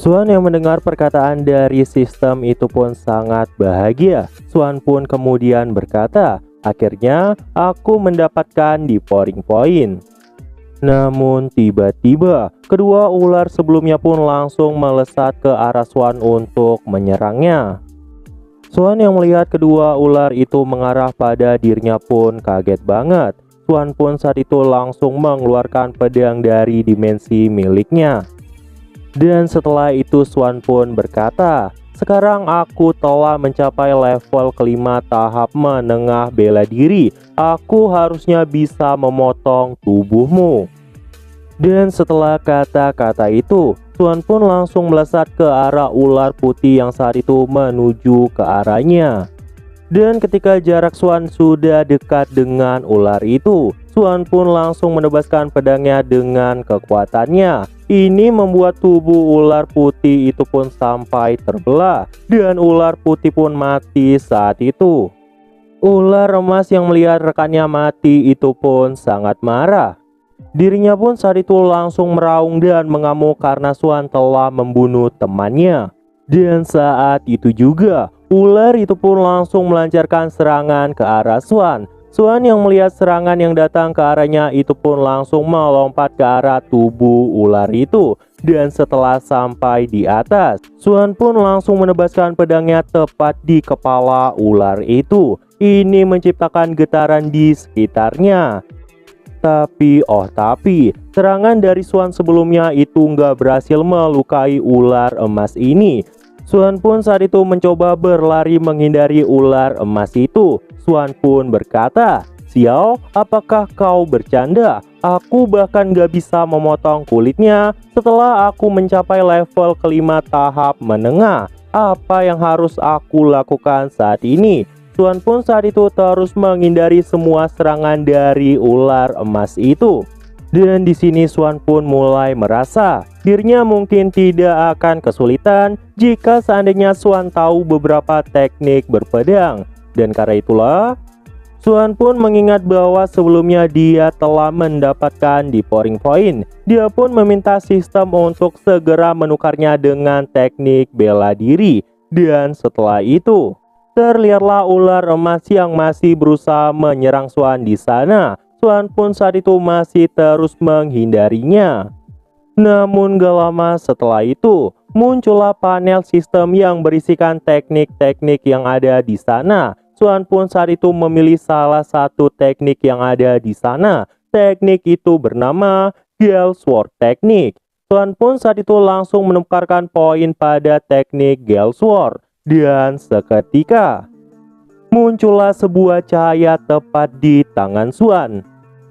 Swan yang mendengar perkataan dari sistem itu pun sangat bahagia. Swan pun kemudian berkata, "Akhirnya aku mendapatkan devoring point." Namun tiba-tiba kedua ular sebelumnya pun langsung melesat ke arah Swan untuk menyerangnya. Swan yang melihat kedua ular itu mengarah pada dirinya pun kaget banget. Swan pun saat itu langsung mengeluarkan pedang dari dimensi miliknya. Dan setelah itu Swan pun berkata, "Sekarang aku telah mencapai level kelima tahap menengah bela diri. Aku harusnya bisa memotong tubuhmu." Dan setelah kata-kata itu, Swan pun langsung melesat ke arah ular putih yang saat itu menuju ke arahnya. Dan ketika jarak Swan sudah dekat dengan ular itu, Swan pun langsung menebaskan pedangnya dengan kekuatannya. Ini membuat tubuh ular putih itu pun sampai terbelah, dan ular putih pun mati saat itu. Ular emas yang melihat rekannya mati itu pun sangat marah. Dirinya pun saat itu langsung meraung dan mengamuk karena Swan telah membunuh temannya. Dan saat itu juga, ular itu pun langsung melancarkan serangan ke arah Swan. Swan yang melihat serangan yang datang ke arahnya itu pun langsung melompat ke arah tubuh ular itu. Dan setelah sampai di atas, Swan pun langsung menebaskan pedangnya tepat di kepala ular itu. Ini menciptakan getaran di sekitarnya. Tapi serangan dari Swan sebelumnya itu nggak berhasil melukai ular emas ini. Swan pun saat itu mencoba berlari menghindari ular emas itu. Swan pun berkata, "Xiao, apakah kau bercanda? Aku bahkan gak bisa memotong kulitnya setelah aku mencapai level kelima tahap menengah. Apa yang harus aku lakukan saat ini?" Swan pun saat itu terus menghindari semua serangan dari ular emas itu. Dan di sini Swan pun mulai merasa dirinya mungkin tidak akan kesulitan jika seandainya Swan tahu beberapa teknik berpedang. Dan karena itulah, Swan pun mengingat bahwa sebelumnya dia telah mendapatkan devoring point. Dia pun meminta sistem untuk segera menukarnya dengan teknik bela diri. Dan setelah itu, terlihatlah ular emas yang masih berusaha menyerang Swan di sana. Swan pun saat itu masih terus menghindarinya. Namun gak lama setelah itu, muncullah panel sistem yang berisikan teknik-teknik yang ada di sana. Swan pun saat itu memilih salah satu teknik yang ada di sana. Teknik itu bernama Gale Sword Technique. Swan pun saat itu langsung menukarkan poin pada teknik Gale Sword. Dan seketika muncullah sebuah cahaya tepat di tangan Swan.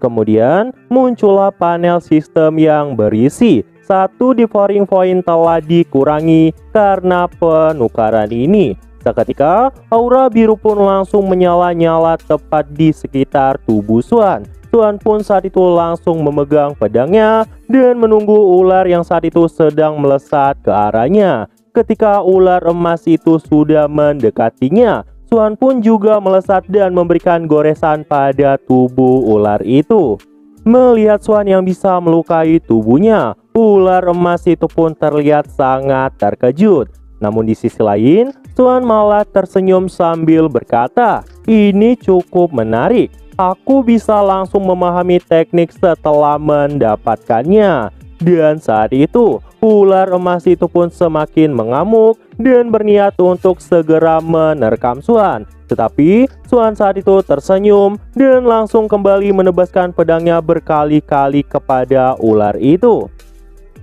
Kemudian muncullah panel sistem yang berisi satu devoring point telah dikurangi karena penukaran ini. Seketika aura biru pun langsung menyala-nyala tepat di sekitar tubuh Swan. Swan pun saat itu langsung memegang pedangnya dan menunggu ular yang saat itu sedang melesat ke arahnya. Ketika ular emas itu sudah mendekatinya, Swan pun juga melesat dan memberikan goresan pada tubuh ular itu. Melihat Swan yang bisa melukai tubuhnya, ular emas itu pun terlihat sangat terkejut. Namun di sisi lain, Swan malah tersenyum sambil berkata, "Ini cukup menarik. Aku bisa langsung memahami teknik setelah mendapatkannya." Dan saat itu, ular emas itu pun semakin mengamuk dan berniat untuk segera menerkam Swan. Tetapi Swan saat itu tersenyum dan langsung kembali menebaskan pedangnya berkali-kali kepada ular itu.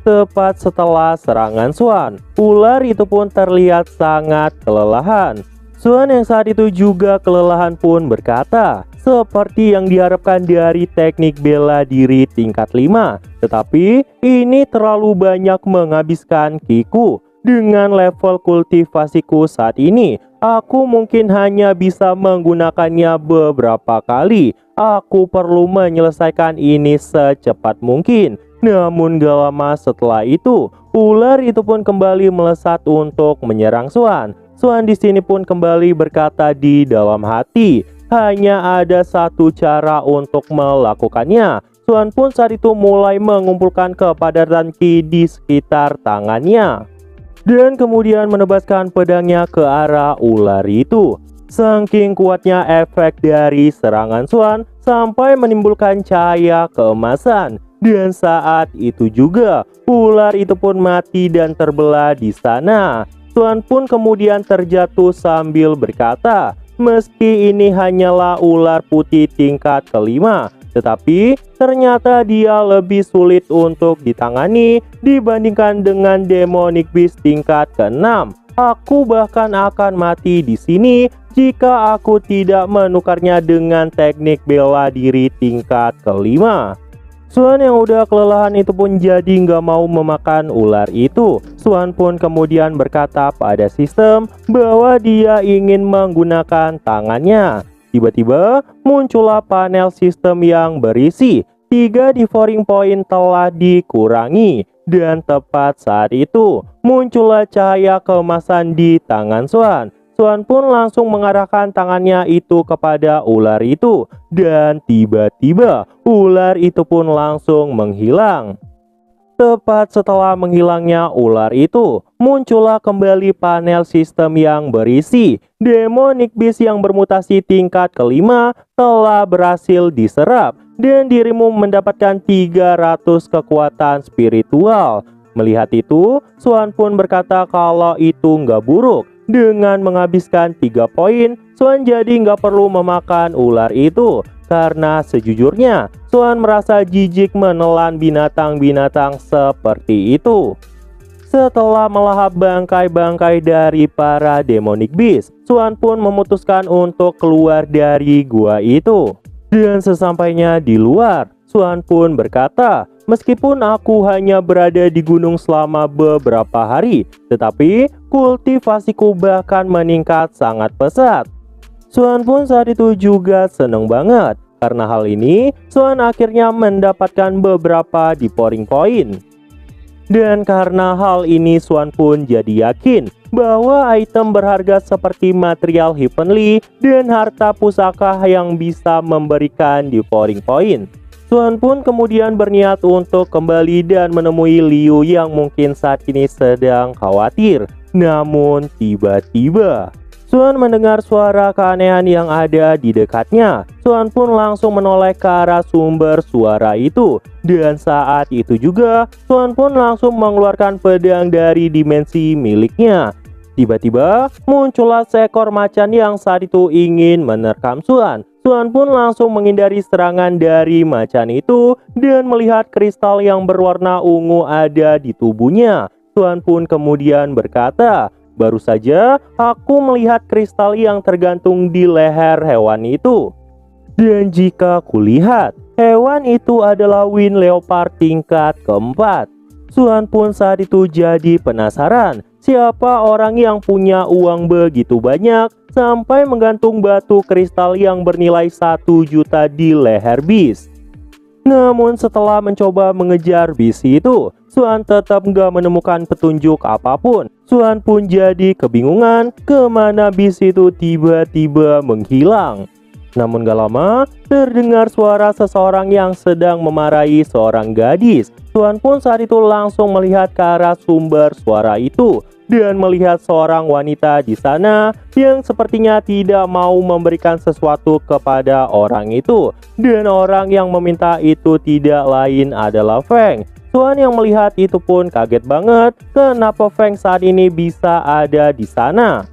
Tepat setelah serangan Swan, ular itu pun terlihat sangat kelelahan. Swan yang saat itu juga kelelahan pun berkata, seperti yang diharapkan dari teknik bela diri tingkat 5. Tetapi ini terlalu banyak menghabiskan kiku. Dengan level kultivasiku saat ini, aku mungkin hanya bisa menggunakannya beberapa kali. Aku perlu menyelesaikan ini secepat mungkin. Namun gak lama setelah itu, ular itu pun kembali melesat untuk menyerang Swan. Swan di sini pun kembali berkata di dalam hati, hanya ada satu cara untuk melakukannya. Swan pun saat itu mulai mengumpulkan kepadatan ki di sekitar tangannya. dan kemudian menebaskan pedangnya ke arah ular itu. Saking kuatnya efek dari serangan Swan sampai menimbulkan cahaya keemasan. Dan saat itu juga ular itu pun mati dan terbelah di sana. Swan pun kemudian terjatuh sambil berkata, meski ini hanyalah ular putih tingkat kelima, tetapi ternyata dia lebih sulit untuk ditangani dibandingkan dengan demonic beast tingkat ke-6. Aku bahkan akan mati di sini jika aku tidak menukarnya dengan teknik bela diri tingkat kelima. Swan yang udah kelelahan itu pun jadi nggak mau memakan ular itu. Swan pun kemudian berkata pada sistem bahwa dia ingin menggunakan tangannya. Tiba-tiba muncullah panel sistem yang berisi 3 devouring point telah dikurangi. Dan tepat saat itu muncullah cahaya keemasan di tangan Swan. Swan pun langsung mengarahkan tangannya itu kepada ular itu. Dan tiba-tiba ular itu pun langsung menghilang. Tepat setelah menghilangnya ular itu, muncullah kembali panel sistem yang berisi demonic beast yang bermutasi tingkat kelima telah berhasil diserap. Dan dirimu mendapatkan 300 kekuatan spiritual. Melihat itu, Swan pun berkata kalau itu nggak buruk. Dengan menghabiskan 3 poin, Swan jadi nggak perlu memakan ular itu. Karena sejujurnya, Swan merasa jijik menelan binatang-binatang seperti itu. Setelah melahap bangkai-bangkai dari para demonic beast, Swan pun memutuskan untuk keluar dari gua itu. Dan sesampainya di luar, Swan pun berkata, meskipun aku hanya berada di gunung selama beberapa hari, tetapi kultivasiku bahkan meningkat sangat pesat. Swan pun saat itu juga seneng banget. Karena hal ini, Swan akhirnya mendapatkan beberapa devouring point. Dan karena hal ini, Swan pun jadi yakin bahwa item berharga seperti material heavenly dan harta pusaka yang bisa memberikan devouring point. Swan pun kemudian berniat untuk kembali dan menemui Liu yang mungkin saat ini sedang khawatir. Namun tiba-tiba Swan mendengar suara keanehan yang ada di dekatnya. Swan pun langsung menoleh ke arah sumber suara itu. Dan saat itu juga Swan pun langsung mengeluarkan pedang dari dimensi miliknya. Tiba-tiba muncullah seekor macan yang saat itu ingin menerkam Swan. Swan pun langsung menghindari serangan dari macan itu dan melihat kristal yang berwarna ungu ada di tubuhnya. Swan pun kemudian berkata, baru saja aku melihat kristal yang tergantung di leher hewan itu. Dan jika kulihat, hewan itu adalah Wind Leopard tingkat keempat. Swan pun saat itu jadi penasaran, siapa orang yang punya uang begitu banyak sampai menggantung batu kristal yang bernilai 1 juta di leher bis. Namun setelah mencoba mengejar bis itu, Swan tetap nggak menemukan petunjuk apapun. Swan pun jadi kebingungan kemana bis itu tiba-tiba menghilang. Namun gak lama, terdengar suara seseorang yang sedang memarahi seorang gadis. Swan pun saat itu langsung melihat ke arah sumber suara itu dan melihat seorang wanita di sana yang sepertinya tidak mau memberikan sesuatu kepada orang itu. Dan orang yang meminta itu tidak lain adalah Feng. Swan yang melihat itu pun kaget banget kenapa Feng saat ini bisa ada di sana.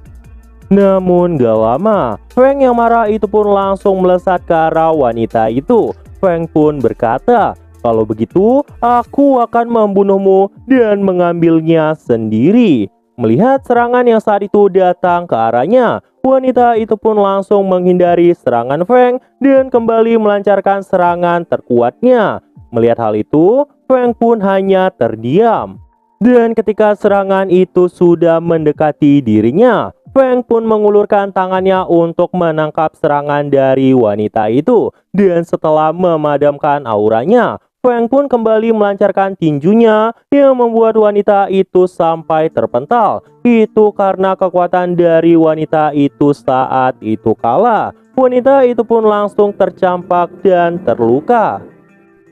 Namun gak lama, Feng yang marah itu pun langsung melesat ke arah wanita itu. Feng pun berkata, kalau begitu aku akan membunuhmu dan mengambilnya sendiri. Melihat serangan yang saat itu datang ke arahnya, wanita itu pun langsung menghindari serangan Feng dan kembali melancarkan serangan terkuatnya. Melihat hal itu, Feng pun hanya terdiam. Dan ketika serangan itu sudah mendekati dirinya, Feng pun mengulurkan tangannya untuk menangkap serangan dari wanita itu. Dan setelah memadamkan auranya, Feng pun kembali melancarkan tinjunya yang membuat wanita itu sampai terpental. Itu karena kekuatan dari wanita itu saat itu kalah. Wanita itu pun langsung tercampak dan terluka.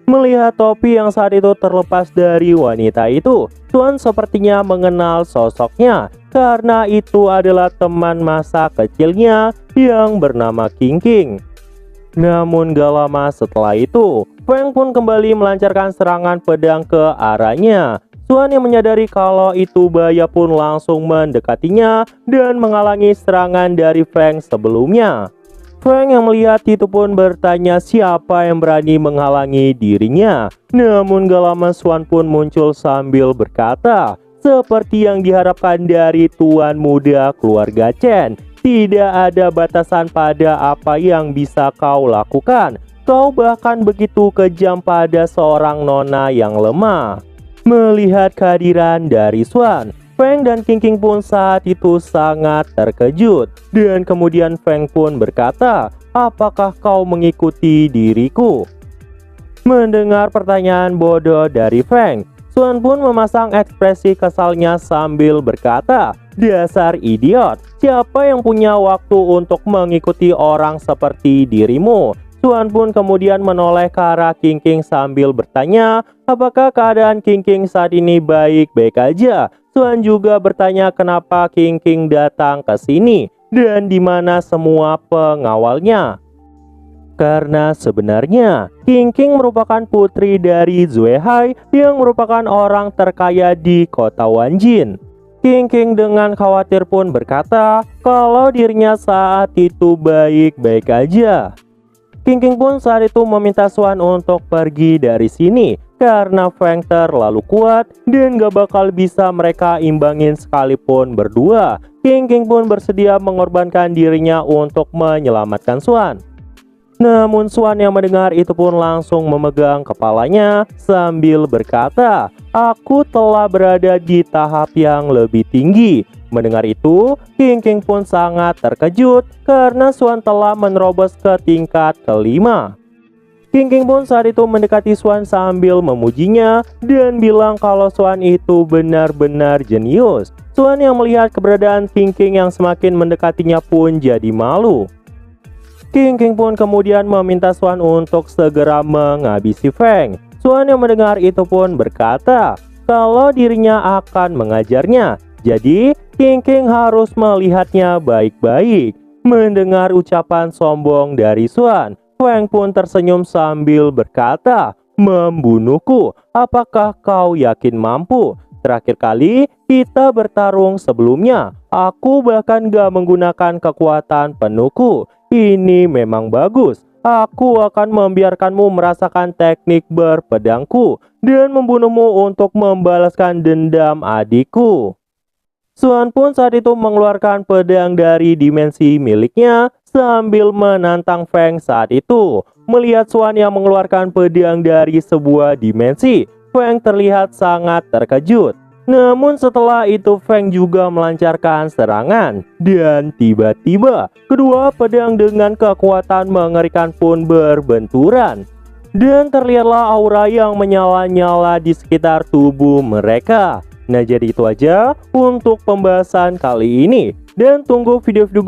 Melihat topi yang saat itu terlepas dari wanita itu, Swan sepertinya mengenal sosoknya karena itu adalah teman masa kecilnya yang bernama King King. Namun gak lama setelah itu, Feng pun kembali melancarkan serangan pedang ke arahnya. Swan yang menyadari kalau itu bahaya pun langsung mendekatinya dan menghalangi serangan dari Feng sebelumnya. Feng yang melihat itu pun bertanya siapa yang berani menghalangi dirinya. Namun gak lama Swan pun muncul sambil berkata, seperti yang diharapkan dari tuan muda keluarga Chen, tidak ada batasan pada apa yang bisa kau lakukan. Kau bahkan begitu kejam pada seorang nona yang lemah. Melihat kehadiran dari Swan, Feng dan King King pun saat itu sangat terkejut. Dan kemudian Feng pun berkata, apakah kau mengikuti diriku? Mendengar pertanyaan bodoh dari Feng, Swan pun memasang ekspresi kesalnya sambil berkata, dasar idiot, siapa yang punya waktu untuk mengikuti orang seperti dirimu? Swan pun kemudian menoleh ke arah King King sambil bertanya, apakah keadaan King King saat ini baik-baik aja? Swan juga bertanya kenapa King King datang ke sini dan di mana semua pengawalnya. Karena sebenarnya King King merupakan putri dari Zue Hai yang merupakan orang terkaya di kota Wanjin. King King dengan khawatir pun berkata kalau dirinya saat itu baik-baik aja. King King pun saat itu meminta Swan untuk pergi dari sini karena Feng terlalu kuat dan gak bakal bisa mereka imbangin sekalipun berdua. King King pun bersedia mengorbankan dirinya untuk menyelamatkan Swan. Namun Swan yang mendengar itu pun langsung memegang kepalanya sambil berkata, aku telah berada di tahap yang lebih tinggi. Mendengar itu, King King pun sangat terkejut karena Swan telah menerobos ke tingkat kelima. King King pun saat itu mendekati Swan sambil memujinya dan bilang kalau Swan itu benar-benar jenius. Swan yang melihat keberadaan King King yang semakin mendekatinya pun jadi malu. King King pun kemudian meminta Swan untuk segera menghabisi Feng. Swan yang mendengar itu pun berkata kalau dirinya akan mengajarnya. Jadi King King harus melihatnya baik-baik. Mendengar ucapan sombong dari Swan, Feng pun tersenyum sambil berkata, membunuhku, apakah kau yakin mampu? Terakhir kali kita bertarung sebelumnya, aku bahkan gak menggunakan kekuatan penuhku. Ini memang bagus. Aku akan membiarkanmu merasakan teknik berpedangku dan membunuhmu untuk membalaskan dendam adikku. Swan pun saat itu mengeluarkan pedang dari dimensi miliknya sambil menantang Feng saat itu. Melihat Swan yang mengeluarkan pedang dari sebuah dimensi, Feng terlihat sangat terkejut. Namun setelah itu Feng juga melancarkan serangan. Dan tiba-tiba kedua pedang dengan kekuatan mengerikan pun berbenturan. Dan terlihatlah aura yang menyala-nyala di sekitar tubuh mereka. Nah jadi itu aja untuk pembahasan kali ini. Dan tunggu video-video gue